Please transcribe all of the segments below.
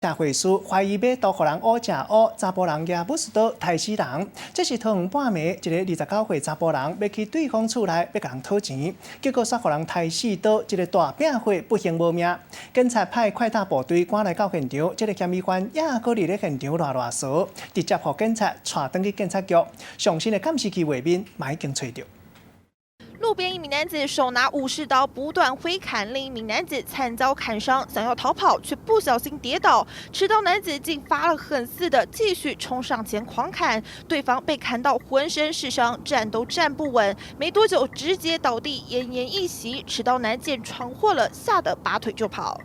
社会师怀疑要毒互人乌食乌，查甫人举武士刀杀死人。这是桃园半暝，一个29岁查甫人要去对方厝内要甲人讨钱，结果煞互人杀死刀，一个大饼货不幸无命。警察派快打部队赶来到现场，这个嫌疑犯也搁伫咧现场乱搜，直接互警察带转去警察局。上新的监视器画面嘛已经找到。 路边一名男子手拿武士刀不断挥砍，另一名男子惨遭砍伤，想要逃跑却不小心跌倒，持刀男子竟发了狠似的继续冲上前狂砍，对方被砍到浑身是伤，站都站不稳，没多久直接倒地，奄奄一息。持刀男见闯祸了，吓得拔腿就跑。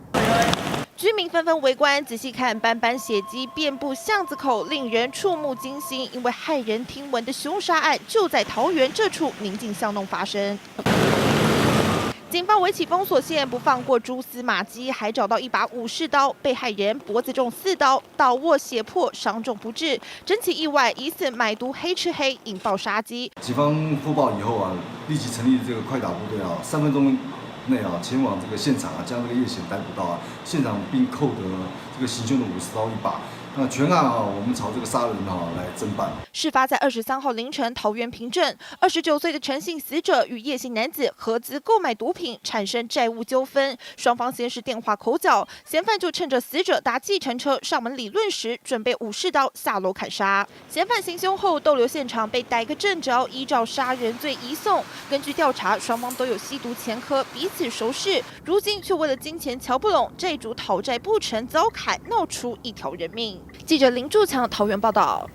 居民纷纷围观，仔细看，斑斑血迹遍布巷子口，令人触目惊心。因为骇人听闻的凶杀案就在桃园这处宁静巷弄发生。警方围起封锁线，不放过蛛丝马迹，还找到一把武士刀，被害人脖子中4刀，倒卧血泊，伤重不治。整起意外疑似买毒黑吃黑，引爆杀机。警方获报以后啊，立即成立这个快打部队啊，3分钟。 内啊，前往这个现场啊，将这个叶显逮捕到啊，现场并扣得这个行凶的50刀1把。那全案啊，我们朝这个杀人来侦办。事发在23号凌晨，桃园平镇，29岁的陈姓死者与叶姓男子合资购买毒品，产生债务纠纷，双方先是电话口角，嫌犯就趁着死者搭计程车上门理论时，准备武士刀下楼砍杀。嫌犯行凶后逗留现场，被逮个正着，依照杀人罪移送。根据调查，双方都有吸毒前科，彼此熟识，如今却为了金钱瞧不拢，债主讨债不成，遭砍，闹出一条人命。记者林柱强桃园报道。